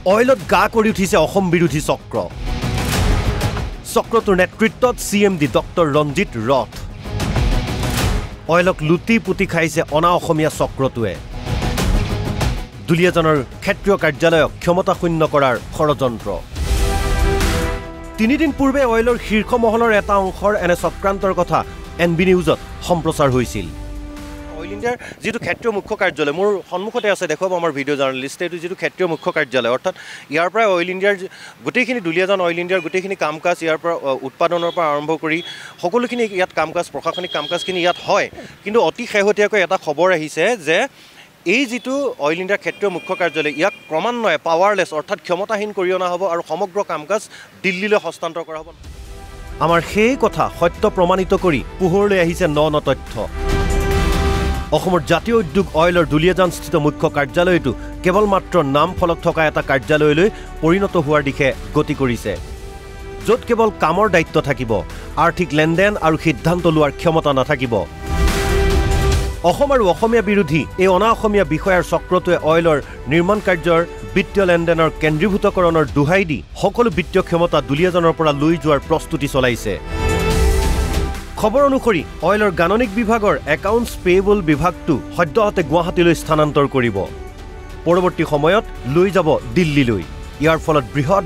অইলত গা কৰি উঠিছে অসম বিৰোধী চক্ৰ চক্ৰটোৰ নেতৃত্বত CMD ডক্টৰ ৰঞ্জিত ৰথ অইলক লুটি পুতি খাইছে অনা অসমীয়া চক্ৰটোৱে দুলীয়াজনৰ ক্ষেত্ৰীয় কাৰ্যালয়ক ক্ষমতাশূন্য কৰাৰ ষড়যন্ত্ৰ 3 দিন পূৰ্বে অইলৰ শীৰ্ষ মহলৰ এটা অংশৰ এনে চক্ৰান্তৰ কথা NB নিউজত সম্প্ৰচাৰ হৈছিল অইল ইণ্ডিয়াৰ যেটো ক্ষেত্ৰীয় মুখ্য কাৰ্যালয় মোৰ সন্মুখতে আছে দেখব আমাৰ ভিডিঅ' জাৰ্নালিষ্ট এটো যেটো ক্ষেত্ৰীয় মুখ্য কাৰ্যালয় অৰ্থাৎ ইয়াৰ পৰা অইল ইণ্ডিয়াৰ গোটেইখিনি দুলীয়াজন অইল ইণ্ডিয়াৰ গোটেইখিনি কামকাজ ইয়াৰ পৰা উৎপাদনৰ পৰা আৰম্ভ কৰি সকলোখিনি ইয়াত কামকাজ প্ৰশাসনিক কামকাজখিনি ইয়াত হয় কিন্তু অতি শেহতীয়াকৈ এটা খবৰ আহিছে যে এই যেটো অইল ইণ্ডিয়াৰ ক্ষেত্ৰীয় মুখ্য কাৰ্যালয় ইয়াক ক্ৰমান্বয়ে পাৱাৰলেছ অৰ্থাৎ ক্ষমতাহীন কৰি অনা হ'ব আৰু সমগ্ৰ কামকাজ দিল্লীলৈ হস্তান্তৰ কৰা হ'ব আমাৰ সেই কথা সত্য প্ৰমাণিত কৰি পোহৰলৈ আহিছে ন তথ্য অসমৰ জাতীয় উদ্যোগ অইলৰ দুলীয়াজানস্থিত মুখ্য কাৰ্যালয়টো কেৱল মাত্ৰ নাম ফলক থকা এটা কাৰ্যালয়লৈ পৰিণত হোৱাৰ দিশে গতি কৰিছে য'ত কেৱল কামৰ দায়িত্ব থাকিব আৰ্থিক লেনদেন আৰু সিদ্ধান্ত লোৱাৰ ক্ষমতা নাথাকিব অসম আৰু অসমীয়া বিৰোধী এই অনা অসমীয়া বিষয়ৰ চক্ৰটোৱে অইলৰ নিৰ্মাণ কাৰ্যৰ বিত্তীয় লেনদেনৰ কেন্দ্ৰীভূতকৰণৰ দুহাই দি সকলো বিত্তীয় ক্ষমতা দুলীয়াজনৰ পৰা লৈ যোৱাৰ প্ৰস্তুতি চলাইছে খবৰ অনুসৰি অইলৰ গাণনিক বিভাগৰ একাউণ্টছ পেয়েবল বিভাগটো সদ্যহতে গুৱাহাটীলৈ স্থানান্তৰ কৰিব পৰৱৰ্তী সময়ত লৈ যাব দিল্লীলৈ ইয়াৰ ফলত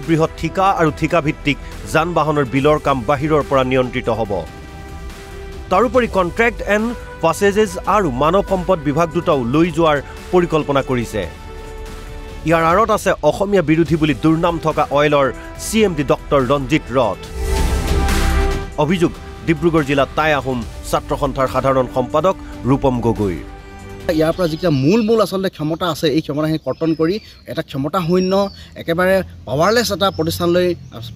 বৃহৎ ঠিকা আৰু ঠিকাভিত্তিক যান বাহনৰ বিলৰ কাম বাহিৰৰ পৰা নিয়ন্ত্ৰিত হ'ব তাৰোপৰি কন্ট্ৰেক্ট এণ্ড পাছেজেছ আৰু মানৱ সম্পদ বিভাগ দুটাও লৈ যোৱাৰ পৰিকল্পনা কৰিছে ইয়াৰ আঁৰত আছে অসমীয়া বিৰোধী বুলি দুৰ্নাম থকা অইলৰ CMD ডক্টৰ ৰঞ্জিত ৰথ অভিযোগ ডিব্ৰুগড় জিলা টাই আহোম ছাত্ৰ সন্থাৰ সাধাৰণ সম্পাদক ৰূপম গগৈ ইয়াৰ পৰা যিটা মূল আসলে ক্ষমতা আছে এই ক্ষমতাখিনি কৰ্তন কৰি এটা ক্ষমতাশূন্য একেবাৰে পাৱাৰলেছ এটা প্ৰতিষ্ঠানলৈ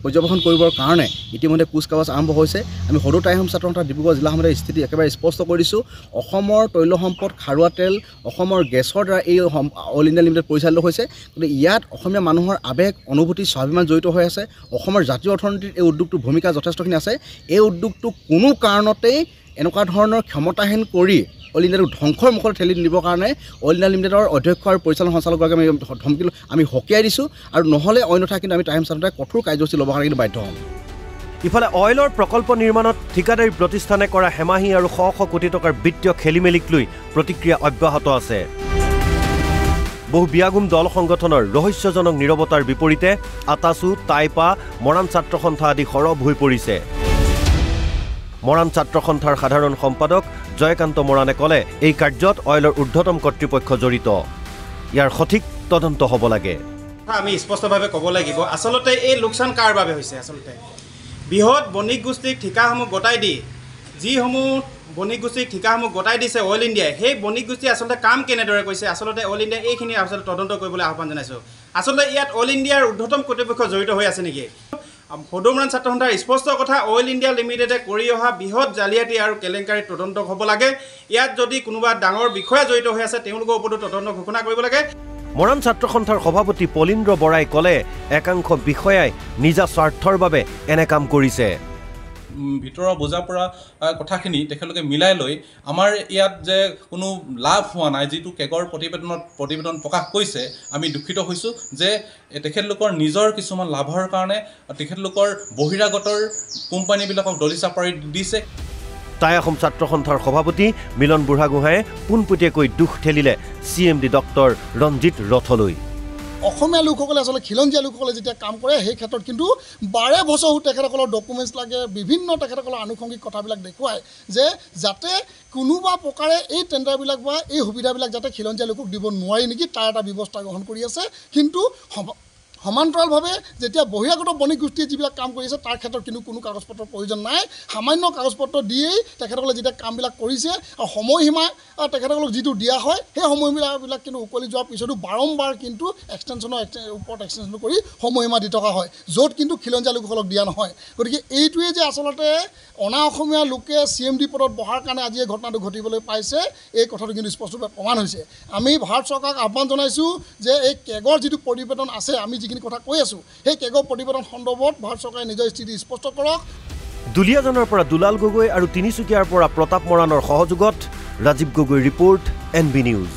পৰ্যবেক্ষণ কৰিবৰ কাৰণে ইতিমধ্যে কুচকাৱাজ আৰম্ভ হৈছে আমি সৰু টাই আহোম ছাত্ৰ সন্থা ডিব্ৰুগড় জিলা সমিতিৰ স্থিতি একেবাৰে স্পষ্ট কৰি দিছোঁ অসমৰ তৈল সম্পদ খাৰুৱা তেল অসমৰ গেছৰ দ্বাৰা এই অইল ইণ্ডিয়া লিমিটেড পৰিচালিত হৈছে গতিকে ইয়াত অসমীয়া মানুহৰ আৱেগ অনুভূতি স্বাভিমান জড়িত হৈ আছে অসমৰ জাতীয় অৰ্থনীতিত এই উদ্যোগটোৰ ভূমিকা যথেষ্টখিনি আছে এই উদ্যোগটো কোনো কাৰণতেই এনেকুৱা ধৰণৰ ক্ষমতাহীন কৰি অইল ইণ্ডিয়াক ধ্বংসৰ মুখত ঠেলি দিবৰ কাৰণে অইল ইণ্ডিয়া লিমিটেডৰ অধ্যক্ষ আৰু পৰিচালন সঞ্চালকগৰাকীক আমি হকিয়াই দিছোঁ আৰু নহ'লে অন্যথা কিন্তু আমি টাই আহোম ছাত্ৰ সন্থাই কঠোৰ কাৰ্যসূচী ল'বৰ কাৰণে কিন্তু বাধ্য হ'ম ইফালে অইলৰ প্ৰকল্প নিৰ্মাণত ঠিকাদাৰী প্ৰতিষ্ঠানে কৰা হেমাহি আৰু শ কোটি টকাৰ বিত্তীয় খেলিমেলিক লৈ প্ৰতিক্ৰিয়া অব্যাহত আছে বহু বিয়াগুম দল সংগঠনৰ ৰহস্যজনক নীৰৱতাৰ বিপৰীতে আটাচু টাইপা মৰাণ ছাত্ৰ সন্থা আদি সৰব হৈ পৰিছে মৰাণ ছাত্ৰ সন্থাৰ সাধাৰণ সম্পাদক জয়কান্ত মৰাণে ক'লে এই কাৰ্যত অইলৰ ঊৰ্ধ্বতম কৰ্তৃপক্ষ জড়িত ইয়াৰ সঠিক তদন্ত হ'ব লাগে আমি স্পষ্টভাৱে ক'ব লাগিব আচলতে এই লোকচান কাৰ বাবে হৈছে আচলতে বৃহৎ বণিক গোষ্ঠীক ঠিকাসমূহ গতাই দি যিসমূহ বণিক গোষ্ঠীক ঠিকাসমূহ গতাই দিছে অইল ইণ্ডিয়াই সেই বণিক গোষ্ঠী আচলতে কাম কেনেদৰে কৰিছে আচলতে অইল ইণ্ডিয়াই এইখিনি আচলতে তদন্ত কৰিবলৈ আহ্বান জনাইছোঁ আচলতে ইয়াত অইল ইণ্ডিয়াৰ ঊৰ্ধ্বতম কৰ্তৃপক্ষ জড়িত হৈ আছে নেকি সদৌমৰাণ ছাত্ৰ সন্থাৰ স্পষ্ট কথা অইল ইণ্ডিয়া লিমিটেডে কৰি অহা বৃহৎ জালিয়াতি আৰু কেলেংকাৰী তদন্ত হ'ব লাগে ইয়াত যদি কোনোবা ডাঙৰ বিষয়া জড়িত হৈ আছে তেওঁলোকৰ ওপৰতো তদন্ত ঘোষণা কৰিব লাগে মৰাণ ছাত্ৰ সন্থাৰ সভাপতি পলিন্দ্ৰ বৰাই ক'লে একাংশ বিষয়াই নিজা স্বাৰ্থৰ বাবে এনে কাম কৰিছে ভিতৰৰ বুজা পৰা কথাখিনি তেখেতলোকে মিলাই লৈ আমাৰ ইয়াত যে কোনো লাভ হোৱা নাই যিটো কেগৰ প্ৰতিবেদন প্ৰকাশ কৰিছে আমি দুখিত হৈছোঁ যে তেখেতলোকৰ নিজৰ কিছুমান লাভৰ কাৰণে তেখেতলোকৰ বহিৰাগতৰ কোম্পানীবিলাকক দলি চাপাৰি দিছে টাই আহোম ছাত্ৰ সন্থাৰ সভাপতি মিলন বুঢ়াগোহাঁয়ে পোনপটীয়াকৈ দুখ ঠেলিলে CMD ডক্টৰ ৰঞ্জিত ৰথলৈ অসমীয়া লোকসকলে আচলতে খিলঞ্জীয়া লোকসকলে যেতিয়া কাম কৰে সেই ক্ষেত্ৰত কিন্তু 12 বছৰ তেখেতসকলৰ ডকুমেণ্টছ লাগে বিভিন্ন তেখেতসকলৰ আনুষংগিক কথাবিলাক দেখুৱায় যে যাতে কোনোবা প্ৰকাৰে এই টেণ্ডাৰবিলাক বা এই সুবিধাবিলাক যাতে খিলঞ্জীয়া লোকক দিব নোৱাৰি নেকি তাৰ এটা ব্যৱস্থা গ্ৰহণ কৰি আছে কিন্তু সমান্তৰালভাৱে যেতিয়া বহিৰাগত বণিক গোষ্ঠীয়ে যিবিলাক কাম কৰি আছে তাৰ ক্ষেত্ৰত কিন্তু কোনো কাগজ পত্ৰৰ প্ৰয়োজন নাই সামান্য কাগজ পত্ৰ দিয়েই তেখেতসকলে যেতিয়া কামবিলাক কৰিছে আৰু সময়সীমা তেখেতসকলক যিটো দিয়া হয় সেই সময়বিলাক কিন্তু উকলি যোৱাৰ পিছতো বাৰম্বাৰ কিন্তু এক্সটেনশ্যনৰ ওপৰত এক্সটেনশ্যন কৰি সময়সীমা দি থকা হয় য'ত কিন্তু খিলঞ্জীয়া লোকসকলক দিয়া নহয় গতিকে এইটোৱে যে আচলতে অনা অসমীয়া লোকে CMD পদত বহাৰ কাৰণে আজি এই ঘটনাটো ঘটিবলৈ পাইছে এই কথাটো কিন্তু স্পষ্টভাৱে প্ৰমাণ হৈছে আমি ভাৰত চৰকাৰক আহ্বান জনাইছোঁ যে এই কেগৰ যিটো প্ৰতিবেদন আছে আমি যিখিনি কথা কৈ আছোঁ সেই কেগৰ প্ৰতিবেদন সন্দৰ্ভত ভাৰত চৰকাৰে নিজৰ স্থিতি স্পষ্ট কৰক দুলীয়াজনৰ পৰা দুলাল গগৈ আৰু তিনিচুকীয়াৰ পৰা প্ৰতাপ মৰাণৰ সহযোগত Rajiv Gogoi report NB news